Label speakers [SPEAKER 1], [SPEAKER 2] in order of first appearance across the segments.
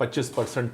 [SPEAKER 1] 25%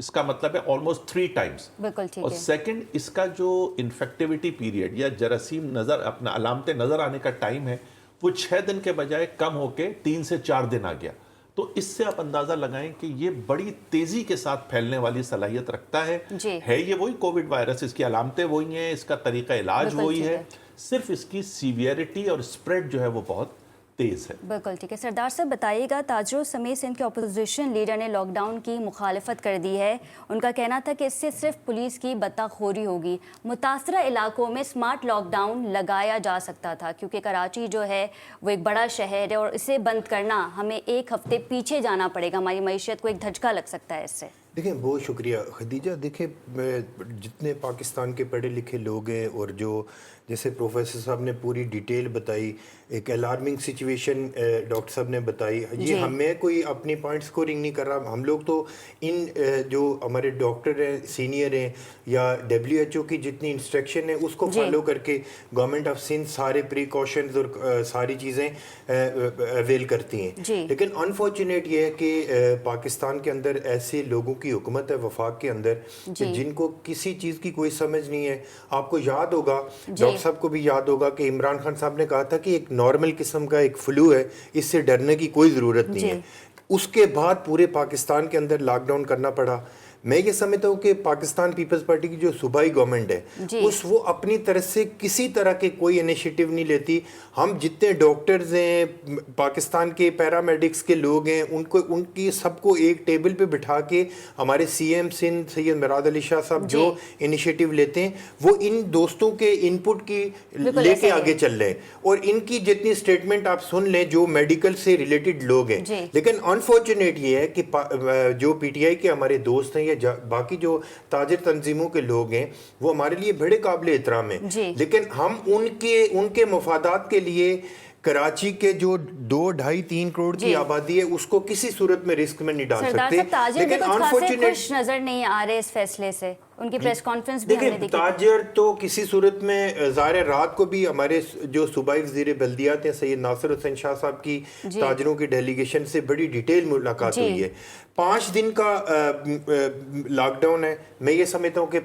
[SPEAKER 1] اس کا مطلب ہے آلموسٹ 3 times.
[SPEAKER 2] بالکل ٹھیک
[SPEAKER 1] اور
[SPEAKER 2] ہے.
[SPEAKER 1] سیکنڈ اس کا جو انفیکٹیوٹی پیریڈ یا جراثیم نظر اپنا علامتیں نظر آنے کا ٹائم ہے وہ 6 دن کے بجائے کم ہو کے 3 سے 4 دن آ گیا. تو اس سے آپ اندازہ لگائیں کہ یہ بڑی تیزی کے ساتھ پھیلنے والی صلاحیت رکھتا ہے. یہ وہی کووڈ وائرس, اس کی علامتیں وہی ہیں, اس کا طریقہ علاج وہی ہے, صرف اس کی سیویئرٹی اور اسپریڈ جو ہے وہ بہت تیز ہے.
[SPEAKER 2] بالکل ٹھیک ہے. سردار صاحب بتائیے گا, تاجروں سمیت سندھ کے اپوزیشن لیڈر نے لاک ڈاؤن کی مخالفت کر دی ہے. ان کا کہنا تھا کہ اس سے صرف پولیس کی بطخوری ہوگی. متاثرہ علاقوں میں اسمارٹ لاک ڈاؤن لگایا جا سکتا تھا کیونکہ کراچی جو ہے وہ ایک بڑا شہر ہے اور اسے بند کرنا ہمیں 1 ہفتے پیچھے جانا پڑے گا. ہماری معیشت کو ایک دھچکا لگ سکتا ہے اس سے.
[SPEAKER 3] دیکھیں بہت شکریہ خدیجہ. دیکھیں جتنے پاکستان کے پڑھے لکھے لوگ ہیں اور جو جیسے پروفیسر صاحب نے پوری ڈیٹیل بتائی, ایک الارمنگ سچویشن ڈاکٹر صاحب نے بتائی, یہ ہمیں کوئی اپنی پوائنٹ سکورنگ نہیں کر رہا. ہم لوگ تو ان جو ہمارے ڈاکٹر ہیں سینئر ہیں یا WHO کی جتنی انسٹرکشن ہے اس کو فالو کر کے گورنمنٹ آف سندھ سارے پریکاشنز اور ساری چیزیں اویل کرتی ہیں. لیکن انفارچونیٹ یہ ہے کہ پاکستان کے اندر ایسے لوگوں کی حکومت ہے وفاق کے اندر کہ جن کو کسی چیز کی کوئی سمجھ نہیں ہے. آپ کو یاد ہوگا, ڈاکٹر صاحب کو بھی یاد ہوگا کہ عمران خان صاحب نے کہا تھا کہ ایک نارمل قسم کا ایک فلو ہے, اس سے ڈرنے کی کوئی ضرورت نہیں ہے. اس کے بعد پورے پاکستان کے اندر لاک ڈاؤن کرنا پڑا. میں یہ سمجھتا ہوں کہ پاکستان پیپلز پارٹی کی جو صوبائی گورنمنٹ ہے وہ اپنی طرف سے کسی طرح کے کوئی انیشیٹو نہیں لیتی. ہم جتنے ڈاکٹرز ہیں, پاکستان کے پیرامیڈکس کے لوگ ہیں, ان کی سب کو ایک ٹیبل پہ بٹھا کے ہمارے CM سندھ سید مراد علی شاہ صاحب جو انیشیٹو لیتے ہیں وہ ان دوستوں کے ان پٹ کی لے کے آگے چل رہے ہیں. اور ان کی جتنی اسٹیٹمنٹ آپ سن لیں جو میڈیکل سے ریلیٹڈ لوگ ہیں. لیکن انفارچونیٹ یہ ہے کہ جو PTI کے ہمارے دوست ہیں یا باقی جو تاجر تنظیموں کے لوگ ہیں وہ ہمارے لیے بڑے قابل احترام ہیں, لیکن ہم ان کے مفادات کے لیے کراچی کے جو 2-2.5-3 کروڑ کی آبادی ہے اس کو کسی صورت میں رسک میں نہیں ڈال سکتے. لیکن انفارچونیٹ
[SPEAKER 2] خوش نظر نہیں آ رہے اس فیصلے سے. ان کی پریس کانفرنس بھی ہم نے دیکھی.
[SPEAKER 3] تاجر تو کسی صورت میں ظاہر رات کو بھی ہمارے جو صوبائی وزیر بلدیات ہیں سید ناصر حسین شاہ صاحب کی تاجروں کی ڈیلیگیشن سے بڑی ڈیٹیل ملاقات ہوئی ہے. 5 دن کا لاک ڈاؤن ہے. میں یہ سمجھتا ہوں کہ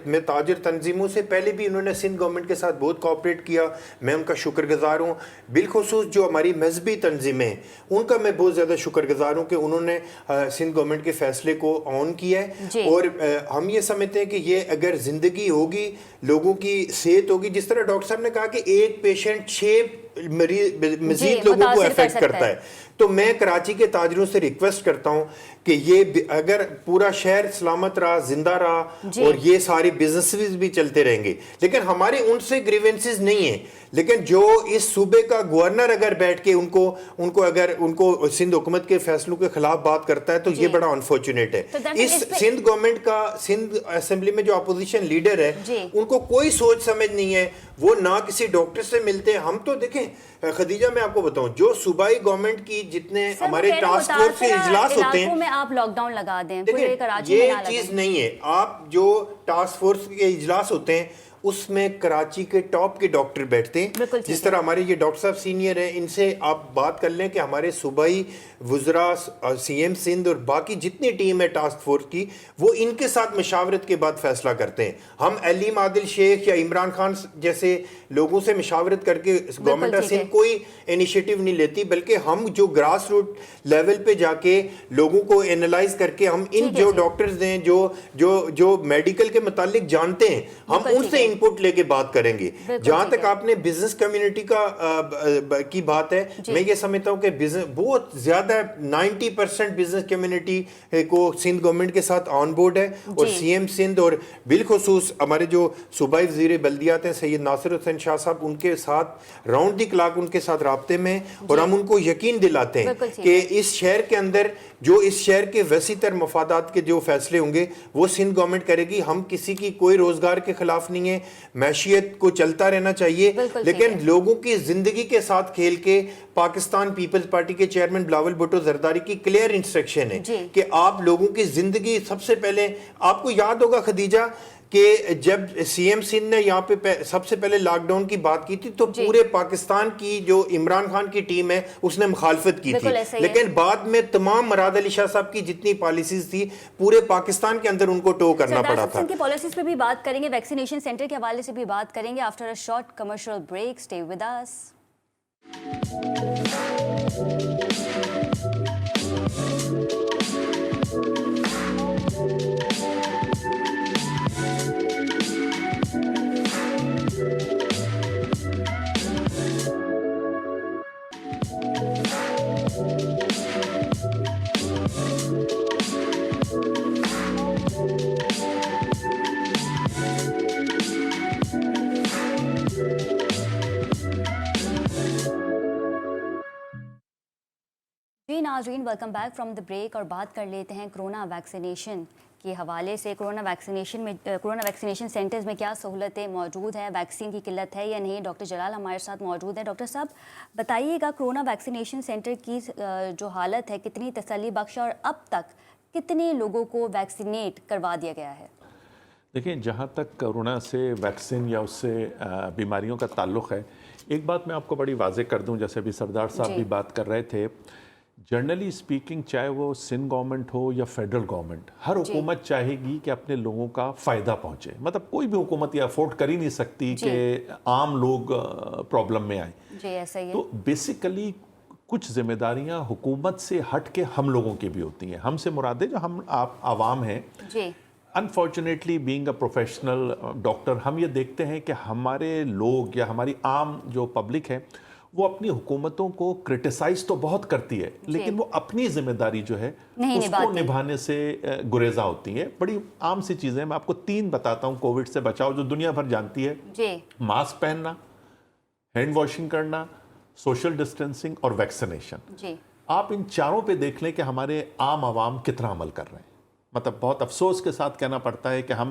[SPEAKER 3] میں تاجر تنظیموں سے پہلے بھی انہوں نے سندھ گورنمنٹ کے ساتھ بہت کوآپریٹ کیا, میں ان کا شکر گزار ہوں. بالخصوص جو ہماری مذہبی تنظیمیں ہیں ان کا میں بہت زیادہ شکر گزار ہوں کہ انہوں نے سندھ گورنمنٹ کے فیصلے کو آن کیا ہے. اور ہم یہ سمجھتے ہیں کہ یہ اگر زندگی ہوگی, لوگوں کی صحت ہوگی, جس طرح ڈاکٹر صاحب نے کہا کہ ایک پیشنٹ 6 مزید لوگوں کو افیکٹ کرتا ہے, تو میں کراچی کے تاجروں سے ریکویسٹ کرتا ہوں کہ یہ اگر پورا شہر سلامت رہا, زندہ رہا اور یہ ساری بزنسز بھی چلتے رہیں گے, لیکن ہمارے ان سے گریونسز نہیں ہیں. لیکن جو اس صوبے کا گورنر اگر بیٹھ کے ان کو سندھ حکومت کے فیصلوں کے خلاف بات کرتا ہے تو یہ بڑا انفارچونیٹ ہے. اس سندھ گورنمنٹ کا سندھ اسمبلی میں جو اپوزیشن لیڈر ہے ان کو کوئی سوچ سمجھ نہیں ہے, وہ نہ کسی ڈاکٹر سے ملتے ہیں. ہم تو دیکھیں خدیجہ, میں آپ کو بتاؤں جو صوبائی گورنمنٹ کی جتنے ہمارے ٹاسک فورس کے اجلاس ہوتے ہیں
[SPEAKER 2] آپ لاک ڈاؤن لگا دیں,
[SPEAKER 3] یہ چیز نہیں ہے. آپ جو ٹاسک فورس کے اجلاس ہوتے ہیں اس میں کراچی کے ٹاپ کے ڈاکٹر بیٹھتے ہیں, جس طرح ہمارے یہ ڈاکٹر صاحب سینئر ہیں, ان سے آپ بات کر لیں کہ ہمارے صوبائی وزراء CM سندھ اور باقی جتنی ٹیم ہے ٹاسک فورس کی وہ ان کے ساتھ مشاورت کے بعد فیصلہ کرتے ہیں. ہم علیم عادل شیخ یا عمران خان جیسے لوگوں سے مشاورت کر کے گورنمنٹ آف سندھ کوئی انیشیٹو نہیں لیتی, بلکہ ہم جو گراس روٹ لیول پہ جا کے لوگوں کو اینالائز کر کے ہم ان جو ڈاکٹرز ہیں جو میڈیکل کے متعلق جانتے ہیں ہم ان سے انپٹ لے کے بات کریں گے. جہاں تک آپ نے بزنس کمیونٹی کی بات ہے, میں یہ سمجھتا ہوں کہ بہت زیادہ 90% بزنس کمیونٹی کو سندھ گورنمنٹ کے ساتھ آن بورڈ ہے, اور CM سندھ اور بالخصوص ہمارے جو صوبائی وزیر بلدیات ہیں سید ناصر حسین شاہ صاحب ان کے ساتھ راؤنڈ دی کلاک ان کے ساتھ رابطے میں, اور ہم ان کو یقین دلاتے ہیں کہ اس شہر کے اندر جو اس شہر کے وسیع تر مفادات کے جو فیصلے ہوں گے وہ سندھ گورنمنٹ کرے گی. ہم کسی کی کوئی روزگار کے خلاف نہیں ہے, معیشت کو چلتا رہنا چاہیے, لیکن لوگوں کی زندگی کے ساتھ کھیل کے پاکستان پیپلز پارٹی کے چیئرمین بلاول بھٹو زرداری کی کلیئر انسٹرکشن ہے کہ آپ لوگوں کی زندگی سب سے پہلے. آپ کو یاد ہوگا خدیجہ کہ جب سی ایم سندھ نے یہاں پہ سب سے پہلے لاک ڈاؤن کی بات کی تھی تو پورے پاکستان کی جو عمران خان کی ٹیم ہے اس نے مخالفت کی تھی، لیکن بعد میں تمام مراد علی شاہ صاحب کی جتنی پالیسیز تھی پورے پاکستان کے اندر ان کو ٹو کرنا پڑا تھا۔
[SPEAKER 2] کی پالیسیز پہ بھی بات کریں گے، ویکسینیشن سینٹر کے حوالے سے بھی بات کریں گے after a short commercial break. Stay with us. جی ناظرین، welcome back from the break, اور بات کر لیتے ہیں کرونا ویکسینیشن کے حوالے سے. کرونا ویکسینیشن سینٹرز میں کیا سہولتیں موجود ہیں، ویکسین کی قلت ہے یا نہیں؟ ڈاکٹر جلال ہمارے ساتھ موجود ہیں. ڈاکٹر صاحب بتائیے گا کرونا ویکسینیشن سینٹر کی جو حالت ہے کتنی تسلی بخش ہے، اور اب تک کتنے لوگوں کو ویکسینیٹ کروا دیا گیا ہے؟
[SPEAKER 1] دیکھیں، جہاں تک کرونا سے ویکسین یا اس سے بیماریوں کا تعلق ہے، ایک بات میں آپ کو بڑی واضح کر دوں، جیسے ابھی سردار صاحب بھی بات کر رہے تھے، جنرلی اسپیکنگ چاہے وہ سندھ گورنمنٹ ہو یا فیڈرل گورنمنٹ، ہر حکومت چاہے گی کہ اپنے لوگوں کا فائدہ پہنچے. مطلب کوئی بھی حکومت یہ افورڈ کر ہی نہیں سکتی کہ عام لوگ پرابلم میں آئیں.
[SPEAKER 2] جی ایسا ہی ہے.
[SPEAKER 1] تو بیسیکلی کچھ ذمہ داریاں حکومت سے ہٹ کے ہم لوگوں کی بھی ہوتی ہیں. ہم سے مراد ہے جو ہم عوام ہیں.
[SPEAKER 2] جی
[SPEAKER 1] unfortunately being a professional doctor, ہم یہ دیکھتے ہیں کہ ہمارے لوگ یا ہماری عام جو پبلک ہے وہ اپنی حکومتوں کو کرٹیسائز تو بہت کرتی ہے، لیکن وہ اپنی ذمہ داری جو ہے اس کو نبھانے سے گریزاں ہوتی ہے. بڑی عام سی چیزیں میں آپ کو 3 بتاتا ہوں کووڈ سے بچاؤ جو دنیا بھر جانتی ہے. ماسک پہننا، ہینڈ واشنگ کرنا، سوشل ڈسٹینسنگ اور ویکسینیشن. آپ ان چاروں پہ دیکھ لیں کہ ہمارے عام عوام کتنا عمل کر رہے ہیں. مطلب بہت افسوس کے ساتھ کہنا پڑتا ہے کہ ہم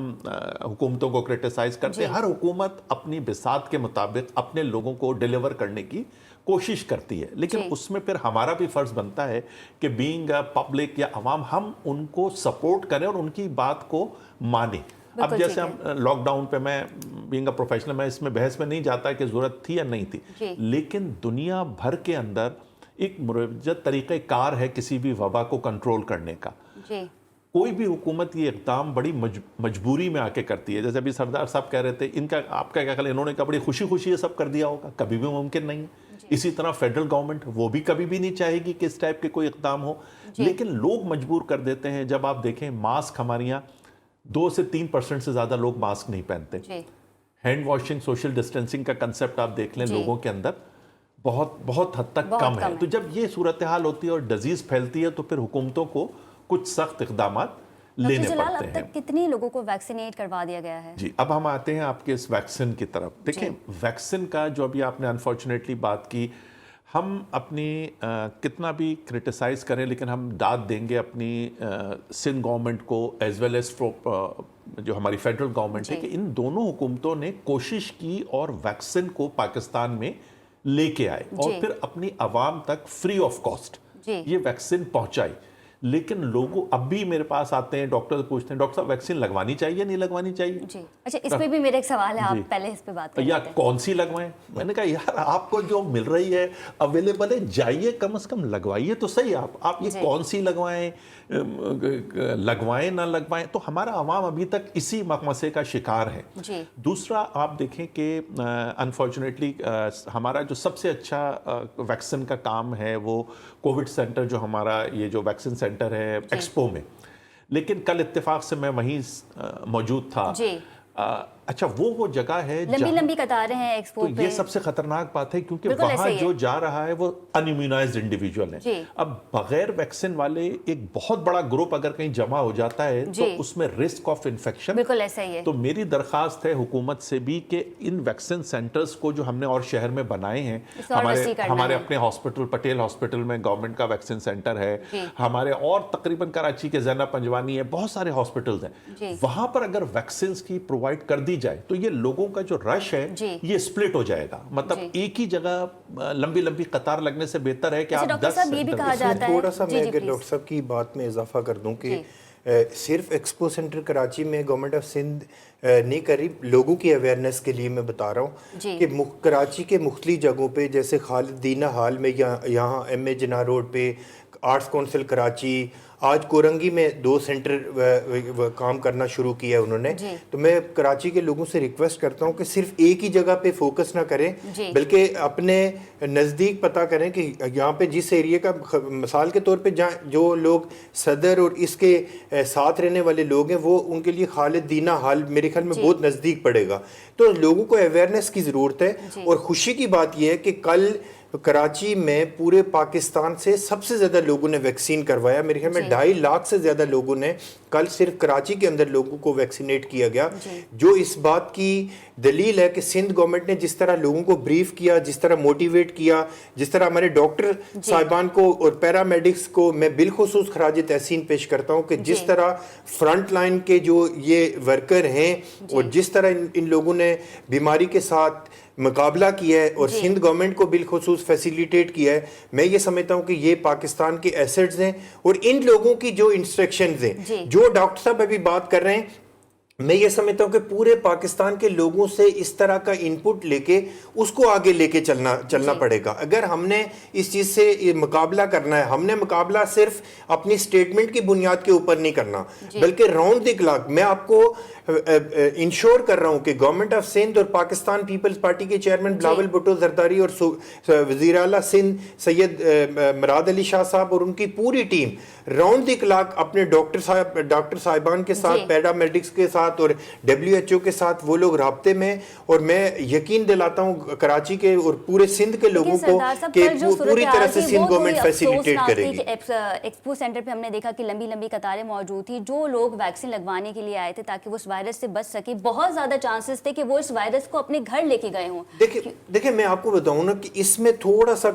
[SPEAKER 1] حکومتوں کو کرٹیسائز کرتے ہیں. ہر حکومت اپنی بساط کے مطابق اپنے لوگوں کو ڈیلیور کرنے کی کوشش کرتی ہے، لیکن اس میں پھر ہمارا بھی فرض بنتا ہے کہ بینگ پبلک یا عوام ہم ان کو سپورٹ کریں اور ان کی بات کو مانیں. اب جیسے ہم لاک ڈاؤن پہ، میں بینگ اے پروفیشنل میں اس میں بحث میں نہیں جاتا کہ ضرورت تھی یا نہیں تھی، لیکن دنیا بھر کے اندر ایک مروجہ طریقہ کار ہے کسی بھی وبا کو کنٹرول کرنے کا. کوئی بھی حکومت یہ اقدام بڑی مجبوری میں آ کے کرتی ہے. جیسے ابھی سردار صاحب کہہ رہے تھے، ان کا آپ کا کیا خیال ہے؟ انہوں نے کہا بڑی خوشی خوشی یہ سب کر دیا ہوگا، کبھی بھی ممکن نہیں ہے. اسی طرح فیڈرل گورنمنٹ وہ بھی کبھی بھی نہیں چاہے گی کہ اس ٹائپ کے کوئی اقدام ہو، لیکن لوگ مجبور کر دیتے ہیں. جب آپ دیکھیں ماسک ہمارے یہاں 2 سے 3% سے زیادہ لوگ ماسک نہیں پہنتے. ہینڈ واشنگ، سوشل ڈسٹینسنگ کا کنسپٹ آپ دیکھ لیں لوگوں کے اندر بہت حد تک کم ہے. تو جب یہ صورتحال ہوتی ہے اور ڈیزیز پھیلتی ہے تو پھر حکومتوں کو کچھ سخت اقدامات لینے پڑتے ہیں.
[SPEAKER 2] اب تک کتنی لوگوں کو ویکسینیٹ کروا دیا گیا ہے؟
[SPEAKER 1] جی اب ہم آتے ہیں آپ کے اس ویکسین کی طرف. دیکھیں ویکسین کا جو ابھی آپ نے انفارچونیٹلی بات کی، ہم اپنی کتنا بھی کرٹیسائز کریں لیکن ہم داد دیں گے اپنی سندھ گورنمنٹ کو ایز ویل ایز جو ہماری فیڈرل گورنمنٹ ہے کہ ان دونوں حکومتوں نے کوشش کی اور ویکسین کو پاکستان میں لے کے آئے اور پھر اپنی عوام تک فری آف کاسٹ یہ ویکسین پہنچائی. لیکن لوگوں اب بھی میرے پاس آتے ہیں، ڈاکٹر پوچھتے ہیں ڈاکٹر صاحب ویکسین لگوانی چاہیے نہیں لگوانی چاہیے؟
[SPEAKER 2] جی اچھا، اس پہ بھی میرا ایک سوال ہے، آپ پہلے اس پہ بات کریں.
[SPEAKER 1] یا کون سی لگوائیں؟ میں نے کہا یار آپ کو جو مل رہی ہے اویلیبل ہے، جائیے کم از کم لگوائیے تو صحیح. آپ یہ کون سی لگوائیں، لگوائیں نہ لگوائیں. تو ہمارا عوام ابھی تک اسی مقمصے کا شکار ہے. دوسرا آپ دیکھیں کہ انفارچونیٹلی ہمارا جو سب سے اچھا ویکسین کا کام ہے وہ کووڈ سینٹر، جو ہمارا یہ جو ویکسین سینٹر ہے ایکسپو میں، لیکن کل اتفاق سے میں وہیں موجود تھا. اچھا وہ جگہ ہے
[SPEAKER 2] لمبی قطاریں ہیں ایکسپو پہ.
[SPEAKER 1] یہ سب سے خطرناک بات ہے کیونکہ وہاں جو جا رہا ہے وہ ان امیونائزڈ انڈیویجول ہیں. اب بغیر ویکسین والے ایک بہت بڑا گروپ اگر کہیں جمع ہو جاتا ہے تو اس میں رسک آف انفیکشن
[SPEAKER 2] بالکل ایسا ہی ہے.
[SPEAKER 1] تو میری درخواست ہے حکومت سے بھی کہ ان ویکسین سینٹرز کو جو ہم نے اور شہر میں بنائے ہیں، ہمارے اپنے ہاسپٹل پٹیل ہاسپٹل میں گورنمنٹ کا ویکسین سینٹر ہے، ہمارے اور تقریباً کراچی کے زینب پنجوانی ہے، بہت سارے ہاسپٹلز ہیں، وہاں پر اگر ویکسینز کی پرووائڈ کر دی جائے تو یہ لوگوں کا جو رش ہے یہ اسپلٹ ہو جائے گا. مطلب ایک ہی جگہ لمبی قطار لگنے سے بہتر ہے کہ آپ 10
[SPEAKER 2] یہ بھی کہا جاتا ہے.
[SPEAKER 3] تھوڑا سا میں اگر ڈاکٹر صاحب کی بات میں اضافہ کر دوں کہ صرف ایکسپو سینٹر کراچی میں گورنمنٹ آف سندھ نہیں کر رہی، لوگوں کی اویئرنیس کے لیے میں بتا رہا ہوں کہ کراچی کے مختلف جگہوں پہ جیسے خالد دینا ہال میں، یہاں ایم اے جناح روڈ پہ آرٹس کونسل کراچی، آج کورنگی میں 2 سینٹر کام کرنا شروع کیا ہے انہوں نے. تو میں کراچی کے لوگوں سے ریکویسٹ کرتا ہوں کہ صرف ایک ہی جگہ پہ فوکس نہ کریں، بلکہ اپنے نزدیک پتہ کریں کہ یہاں پہ جس ایریے کا، مثال کے طور پہ جہاں جو لوگ صدر اور اس کے ساتھ رہنے والے لوگ ہیں، وہ ان کے لیے خالد دینا ہال میرے خیال میں بہت نزدیک پڑے گا. تو لوگوں کو اویئرنیس کی ضرورت ہے. اور خوشی کی بات یہ ہے کہ کل کراچی میں پورے پاکستان سے سب سے زیادہ لوگوں نے ویکسین کروایا. میرے خیال میں 2.5 لاکھ سے زیادہ لوگوں نے کل صرف کراچی کے اندر لوگوں کو ویکسینیٹ کیا گیا، جو اس بات کی دلیل ہے کہ سندھ گورنمنٹ نے جس طرح لوگوں کو بریف کیا، جس طرح موٹیویٹ کیا، جس طرح ہمارے ڈاکٹر صاحبان کو اور پیرامیڈکس کو میں بالخصوص خراج تحسین پیش کرتا ہوں کہ جس طرح فرنٹ لائن کے جو یہ ورکر ہیں اور جس طرح ان لوگوں نے بیماری کے ساتھ مقابلہ کیا ہے اور سندھ گورنمنٹ کو بالخصوص فیسیلیٹیٹ کیا ہے، میں یہ سمجھتا ہوں کہ یہ پاکستان کے ایسٹس ہیں. اور ان لوگوں کی جو انسٹرکشنز ہیں، جو ڈاکٹر صاحب ابھی بات کر رہے ہیں، میں یہ سمجھتا ہوں کہ پورے پاکستان کے لوگوں سے اس طرح کا انپٹ لے کے اس کو آگے لے کے چلنا پڑے گا. اگر ہم نے اس چیز سے مقابلہ کرنا ہے، ہم نے مقابلہ صرف اپنی سٹیٹمنٹ کی بنیاد کے اوپر نہیں کرنا، بلکہ راؤنڈ دی کلاک. میں آپ کو انشور کر رہا ہوں کہ گورنمنٹ آف سندھ اور پاکستان پیپلز پارٹی کے چیئرمن بلاول بھٹو زرداری اور وزیر اعلیٰ سندھ سید مراد علی شاہ صاحب اور ان کی پوری ٹیم راؤنڈ دی کلاک اپنے ڈاکٹر صاحبان کے ساتھ، پیرامیڈکس کے ساتھ اور WHO کے ساتھ وہ لوگ رابطے میں. اور میں یقین دلاتا ہوں کراچی کے اور پورے سندھ کے لوگوں کو کہ پوری طرح سے سندھ گورنمنٹ فیسیلیٹیٹ کرے گی.
[SPEAKER 2] ایکسپو سینٹر پہ ہم نے دیکھا کہ لمبی لمبی قطاریں موجود تھی. جو لوگ ویکسین لگوانے کے لیے آئے تھے تاکہ وہ اس وائرس سے بچ سکے، بہت زیادہ چانسز تھے کہ وہ اس وائرس کو اپنے گھر لے کے گئے ہوں.
[SPEAKER 3] دیکھیں میں آپ کو بتاؤں نا کہ اس میں تھوڑا سا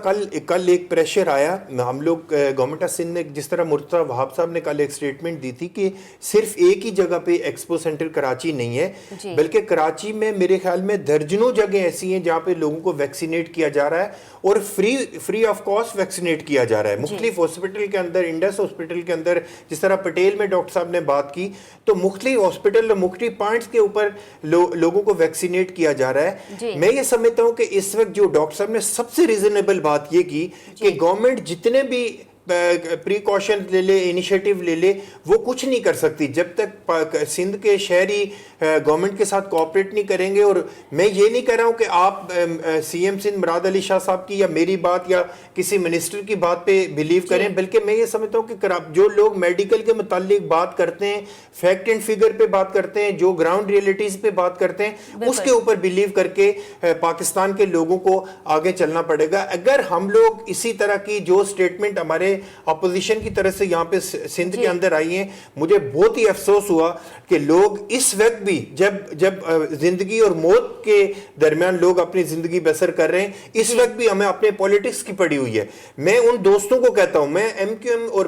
[SPEAKER 3] کل ایک پریشر آیا. ہم لوگ گورنمنٹ آف سندھ نے، جس طرح مرتضیٰ وہاب صاحب نے کل ایک سٹیٹمنٹ دی تھی کہ صرف ایک ہی جگہ پہ ایکسپو سینٹر کراچی نہیں ہے، بلکہ کراچی میں میرے خیال میں درجنوں جگہ ایسی ہیں جہاں پہ لوگوں کو ویکسینیٹ کیا جا رہا ہے اور فری آف کاسٹ ویکسینیٹ کیا جا رہا ہے. مختلف ہاسپٹل کے اندر، انڈس ہاسپٹل کے اندر، جس طرح پٹیل میں ڈاکٹر صاحب نے بات کی، تو مختلف ہاسپٹل اور مختلف پوائنٹس کے اوپر لوگوں کو ویکسینیٹ کیا جا رہا ہے. میں یہ سمجھتا ہوں کہ اس وقت جو ڈاکٹر صاحب نے سب سے ریزنیبل بات یہ کی کہ گورنمنٹ جتنے بھی پریکاشن لے لے، انیشیٹو لے لے، وہ کچھ نہیں کر سکتی جب تک سندھ کے شہری گورنمنٹ کے ساتھ کوآپریٹ نہیں کریں گے. اور میں یہ نہیں کہہ رہا ہوں کہ آپ سی ایم سندھ مراد علی شاہ صاحب کی یا میری بات یا کسی منسٹر کی بات پہ بلیو کریں، بلکہ میں یہ سمجھتا ہوں کہ جو لوگ میڈیکل کے متعلق بات کرتے ہیں، فیکٹ اینڈ فگر پہ بات کرتے ہیں، جو گراؤنڈ ریئلٹیز پہ بات کرتے ہیں، اس کے اوپر بلیو کر کے پاکستان کے لوگوں کو آگے چلنا پڑے گا. اگر ہم لوگ اسی طرح کی جو سٹیٹمنٹ ہمارے اپوزیشن کی طرف سے یہاں پہ سندھ کے اندر آئی ہیں، مجھے بہت ہی افسوس ہوا کہ لوگ اس وقت بھی جب زندگی اور موت کے درمیان لوگ اپنی زندگی بسر کر رہے ہیں، اس وقت بھی ہمیں اپنے پولیٹکس کی پڑی ہوئی ہے. میں ان دوستوں کو کہتا ہوں، میں MQM اور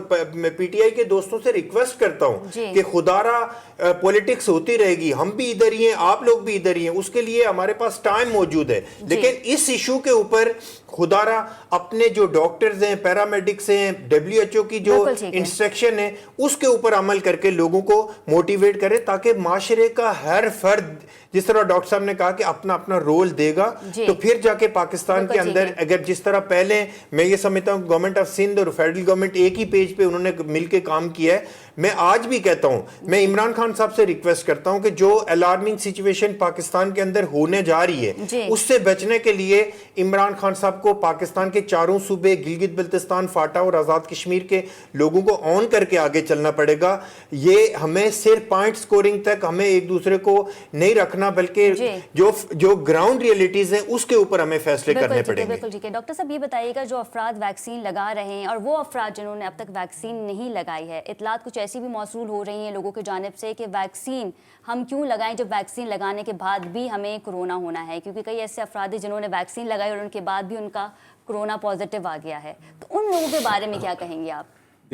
[SPEAKER 3] PTI کے دوستوں سے ریکویسٹ کرتا ہوں کہ خدا را پولیٹکس ہوتی رہے گی، ہم بھی ادھر ہی ہیں، آپ لوگ بھی ادھر ہی ہیں، اس کے لیے ہمارے پاس ٹائم موجود ہے. لیکن اس ایشو کے اوپر خدا را اپنے جو ڈاکٹرز ہیں، پیرامیڈکس ہیں، WHO کی جو انسٹرکشن ہے، اس کے اوپر عمل کر کے لوگوں کو موٹیویٹ کرے، تاکہ معاشرے کا ہر فرد، جس طرح ڈاکٹر صاحب نے کہا کہ اپنا اپنا رول دے گا، تو پھر جا کے پاکستان کے اندر اگر جس طرح پہلے میں یہ سمجھتا ہوں گورنمنٹ آف سندھ اور فیڈرل گورنمنٹ ایک ہی پیج پہ انہوں نے مل کے کام کیا ہے. میں آج بھی کہتا ہوں، میں عمران خان صاحب سے ریکویسٹ کرتا ہوں کہ جو الارمنگ سچویشن پاکستان کے اندر ہونے جا رہی ہے، اس سے بچنے کے لیے عمران خان صاحب کو پاکستان کے چاروں صوبے، گلگت بلتستان، فاٹا اور آزاد کشمیر کے لوگوں کو آن کر کے آگے چلنا پڑے گا. یہ ہمیں صرف پوائنٹ سکورنگ تک ہمیں ایک دوسرے کو نہیں رکھنا، بلکہ جو گراؤنڈ ریئلٹیز ہیں اس کے اوپر ہمیں فیصلے کرنے پڑیں گے.
[SPEAKER 2] بالکل ٹھیک ہے. ڈاکٹر صاحب یہ بتائیے گا، جو افراد ویکسین لگا رہے ہیں اور وہ افراد جنہوں نے اب تک ویکسین نہیں لگائی ہے، اطلاعات کچھ ایسی بھی موصول ہو رہی ہیں لوگوں کی جانب سے کہ ویکسین ہم کیوں لگائیں جب ویکسین لگانے کے بعد بھی ہمیں کرونا ہونا ہے، کیونکہ کئی ایسے افراد ہیں جنہوں نے ویکسین لگائی اور ان کے بعد بھی ان کا کرونا پازیٹیو آ گیا ہے. تو ان لوگوں کے بارے میں کیا کہیں گے آپ؟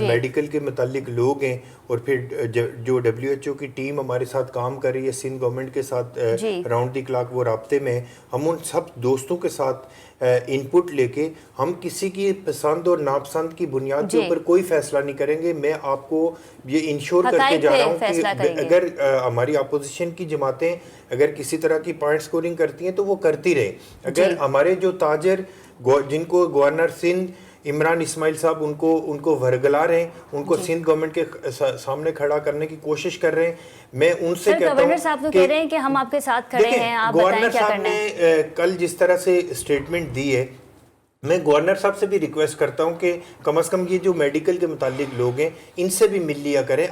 [SPEAKER 3] میڈیکل کے متعلق لوگ ہیں اور پھر جو WHO کی ٹیم ہمارے ساتھ کام کر رہی ہے سندھ گورنمنٹ کے ساتھ راؤنڈ دی کلاک وہ رابطے میں، ہم ان سب دوستوں کے ساتھ ان پٹ لے کے ہم کسی کی پسند اور ناپسند کی بنیاد کے اوپر کوئی فیصلہ نہیں کریں گے. میں آپ کو یہ انشور کر کے جا رہا ہوں کہ اگر ہماری اپوزیشن کی جماعتیں اگر کسی طرح کی پوائنٹ سکورنگ کرتی ہیں تو وہ کرتی رہے. اگر ہمارے جو تاجر جن کو گورنر سندھ عمران اسماعیل صاحب ان کو ورگلا رہے ہیں، ان کو سندھ گورنمنٹ کے سامنے کھڑا کرنے کی کوشش کر رہے ہیں، میں ان سے کہتا ہوں
[SPEAKER 2] گورنر صاحب تو کہہ رہے ہیں کہ ہم آپ کے ساتھ کھڑے ہیں، آپ بتائیں کیا کرنا ہے.
[SPEAKER 3] گورنر صاحب نے کل جس طرح سے اسٹیٹمنٹ دی ہے، میں گورنر صاحب سے بھی ریکویسٹ کرتا ہوں کہ کم از کم یہ جو میڈیکل کے متعلق لوگ ہیں ان سے بھی مل لیا کریں.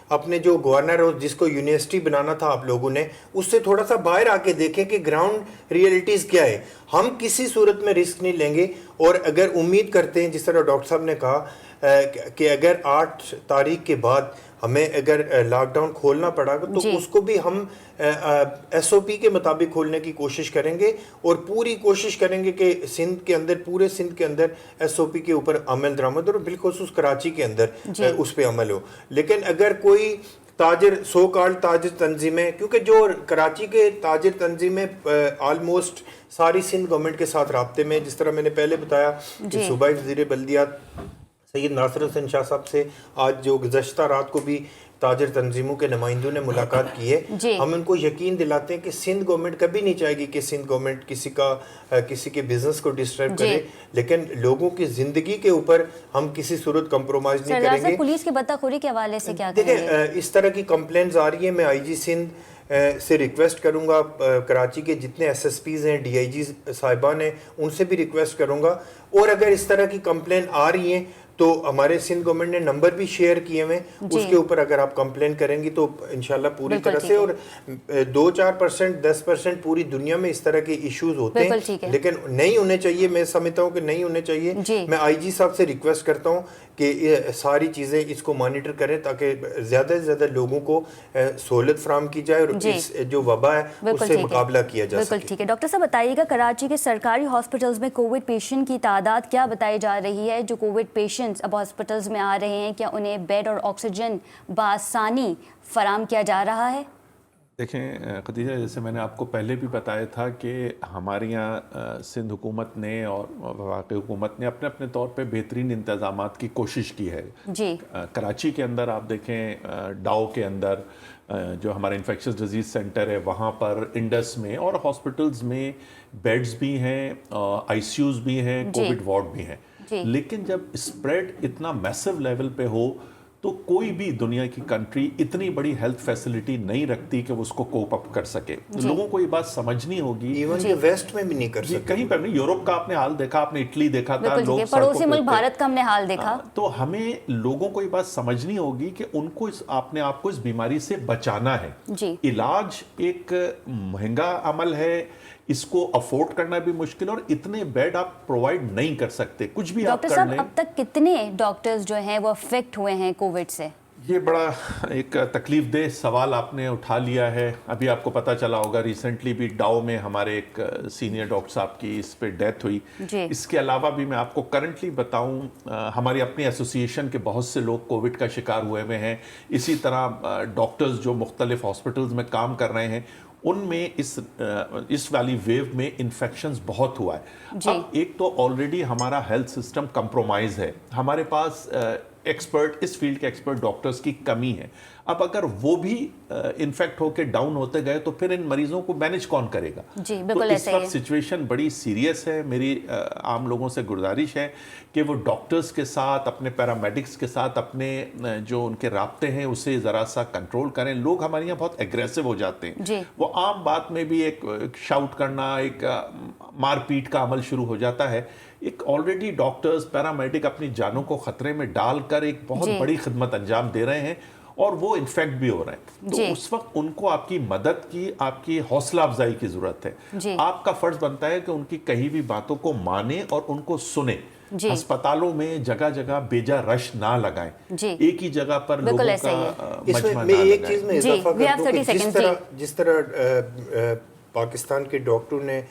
[SPEAKER 3] اپنے جو گورنر اور جس کو یونیورسٹی بنانا تھا آپ لوگوں نے، اس سے تھوڑا سا باہر آ کے دیکھیں کہ گراؤنڈ ریئلٹیز کیا ہے. ہم کسی صورت میں رسک نہیں لیں گے، اور اگر امید کرتے ہیں جس طرح ڈاکٹر صاحب نے کہا کہ اگر 8 تاریخ کے بعد ہمیں اگر لاک ڈاؤن کھولنا پڑا تو اس کو بھی ہم SOP کے مطابق کھولنے کی کوشش کریں گے، اور پوری کوشش کریں گے کہ سندھ کے اندر، پورے سندھ کے اندر SOP کے اوپر عمل درآمد، اور بالخصوص کراچی کے اندر اس پہ عمل ہو. لیکن اگر کوئی تاجر سو کال تاجر تنظیمیں، کیونکہ جو کراچی کے تاجر تنظیمیں آلموسٹ ساری سندھ گورنمنٹ کے ساتھ رابطے میں، جس طرح میں نے پہلے بتایا کہ صوبائی وزیر بلدیات سید ناصر حسین شاہ صاحب سے آج جو گزشتہ رات کو بھی تاجر تنظیموں کے نمائندوں نے ملاقات کی ہے، ہم ان کو یقین دلاتے ہیں کہ سندھ گورنمنٹ کبھی نہیں چاہے گی کہ سندھ گورنمنٹ کسی کے بزنس کو ڈسٹرب کرے، لیکن لوگوں کی زندگی کے اوپر ہم کسی صورت کمپرومائز نہیں کریں گے.
[SPEAKER 2] پولیس کی بدعخوری کے حوالے سے کیا کہیں گے؟
[SPEAKER 3] دیکھیں اس طرح کی کمپلینز آ رہی ہیں، میں IG سندھ سے ریکویسٹ کروں گا، کراچی کے جتنے SSPs ہیں، DIG صاحبان ہیں، ان سے بھی ریکویسٹ کروں گا. اور اگر اس طرح کی کمپلین آ رہی ہیں تو ہمارے سندھ گورنمنٹ نے نمبر بھی شیئر کیے ہوئے، اس کے اوپر اگر آپ کمپلین کریں گی تو انشاءاللہ پوری طرح سے، اور 2-4% 10% پوری دنیا میں اس طرح کے ایشوز ہوتے ہیں، لیکن نہیں ہونے چاہیے. میں سمجھتا ہوں کہ نہیں ہونے چاہیے. میں IG صاحب سے ریکویسٹ کرتا ہوں کہ یہ ساری چیزیں اس کو مانیٹر کریں تاکہ زیادہ سے زیادہ لوگوں کو سہولت فراہم کی جائے اور اس جو وبا ہے اس سے مقابلہ کیا جا سکے.
[SPEAKER 2] بالکل ٹھیک ہے. ڈاکٹر صاحب بتائیے گا، کراچی کے سرکاری ہاسپٹلز میں کووڈ پیشنٹ کی تعداد کیا بتائی جا رہی ہے؟ جو کووڈ پیشنٹس اب ہاسپٹلز میں آ رہے ہیں، کیا انہیں بیڈ اور آکسیجن بآسانی فراہم کیا جا رہا ہے؟
[SPEAKER 1] دیکھیں خدیجہ، جیسے میں نے آپ کو پہلے بھی بتایا تھا کہ ہمارے یہاں سندھ حکومت نے اور وفاقی حکومت نے اپنے اپنے طور پہ بہترین انتظامات کی کوشش کی ہے. کراچی کے اندر آپ دیکھیں، ڈاؤ کے اندر جو ہمارا انفیکشس ڈیزیز سینٹر ہے، وہاں پر انڈس میں اور ہاسپٹلز میں بیڈز بھی ہیں، ICUs بھی ہیں، کووڈ وارڈ بھی ہیں. لیکن جب اسپریڈ اتنا میسو لیول پہ ہو تو کوئی بھی دنیا کی کنٹری اتنی بڑی ہیلتھ فیسلٹی نہیں رکھتی کہ وہ اس کو کوپ اپ کر سکے. لوگوں کو یہ بات سمجھنی ہوگی.
[SPEAKER 3] ایون کہ ویسٹ میں بھی نہیں کر سکتے،
[SPEAKER 1] کہیں پر نہیں. یورپ کا آپ نے حال دیکھا، آپ نے اٹلی دیکھا تھا، لوگ
[SPEAKER 2] پڑوسی ملک بھارت کا ہم نے حال دیکھا.
[SPEAKER 1] تو ہمیں لوگوں کو یہ بات سمجھنی ہوگی کہ ان کو اپنے آپ کو اس بیماری سے بچانا ہے. علاج ایک مہنگا عمل ہے، اس کو افورڈ کرنا بھی مشکل، اور اتنے بیڈ آپ پرووائڈ نہیں کر سکتے. کچھ بھی آپ کر لیں.
[SPEAKER 2] ڈاکٹر صاحب اب تک کتنے ڈاکٹرز جو ہیں وہ افیکٹ ہوئے ہیں کووڈ سے؟
[SPEAKER 1] یہ بڑا ایک تکلیف دہ سوال آپ نے اٹھا لیا ہے. ابھی آپ کو پتہ چلا ہوگا ریسنٹلی بھی ڈاؤ میں ہمارے ایک سینئر ڈاکٹر صاحب کی اس پہ ڈیتھ ہوئی. اس کے علاوہ بھی میں آپ کو کرنٹلی بتاؤں، ہماری اپنی ایسوسیشن کے بہت سے لوگ کووڈ کا شکار ہوئے ہوئے ہیں. اسی طرح ڈاکٹرز جو مختلف ہاسپٹلز میں کام کر رہے ہیں، ان میں اس والی ویو میں انفیکشنز بہت ہوا ہے. اب ایک تو آلریڈی ہمارا ہیلتھ سسٹم کمپرومائز ہے، ہمارے پاس ایکسپرٹ، اس فیلڈ کے ایکسپرٹ ڈاکٹرز کی کمی ہے. اب اگر وہ بھی انفیکٹ ہو کے ڈاؤن ہوتے گئے تو پھر ان مریضوں کو مینج کون کرے گا؟ تو اس وقت سچویشن بڑی سیریس ہے. میری عام لوگوں سے گزارش ہے کہ وہ ڈاکٹرز کے ساتھ، اپنے پیرامیڈکس کے ساتھ اپنے جو ان کے رابطے ہیں اسے ذرا سا کنٹرول کریں. لوگ ہمارے یہاں بہت ایگریسو ہو جاتے ہیں. وہ عام بات میں بھی ایک شاؤٹ کرنا، ایک مار پیٹ کا عمل شروع ہو جاتا ہے. ایک آلریڈی ڈاکٹرز، پیرامیڈک اپنی جانوں کو خطرے میں ڈال کر ایک بہت بڑی خدمت انجام دے رہے ہیں، اور وہ انفیکٹ بھی ہو رہے ہیں. تو اس وقت ان کو آپ کی مدد کی، آپ کی حوصلہ افزائی کی ضرورت ہے. آپ کا فرض بنتا ہے کہ ان کی کہی ہوئی باتوں کو مانیں اور ان کو سنیں. ہسپتالوں میں جگہ جگہ بیجا رش نہ لگائیں، ایک ہی جگہ پر لوگوں کا مجمع نہ
[SPEAKER 3] ایک چیز میں اضافہ کر دوں کہ جس طرح پاکستان کے ڈاکٹروں نے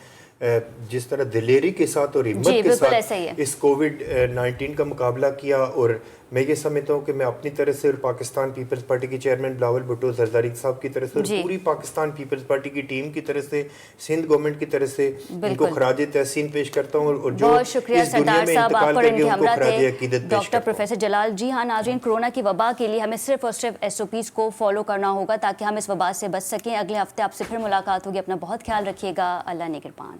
[SPEAKER 3] جس طرح دلیری کے ساتھ اور ہمت کے ساتھ اس کووڈ 19 کا مقابلہ کیا اور میں یہ سمجھتا ہوں کہ میں اپنی طرف سے اور پاکستان پیپلز پارٹی کے چیئرمین بلاول بھٹو زرداری صاحب کی طرف سے اور پوری پاکستان پیپلز پارٹی کی ٹیم کی طرف سے سندھ گورنمنٹ کی طرف سے ان کو خراج تحسین پیش کرتا ہوں اور جو
[SPEAKER 2] بہت شکریہ سردار صاحب آپ پر ان کے ہمراہ تھے ڈاکٹر پروفیسر جلال. جی ہاں ناظرین, کرونا کی وبا کے لیے ہمیں صرف اور صرف SOPs کو فالو کرنا ہوگا تاکہ ہم اس وبا سے بچ سکیں. اگلے ہفتے آپ سے پھر ملاقات ہوگی. اپنا بہت خیال رکھیے گا. اللہ نگہبان.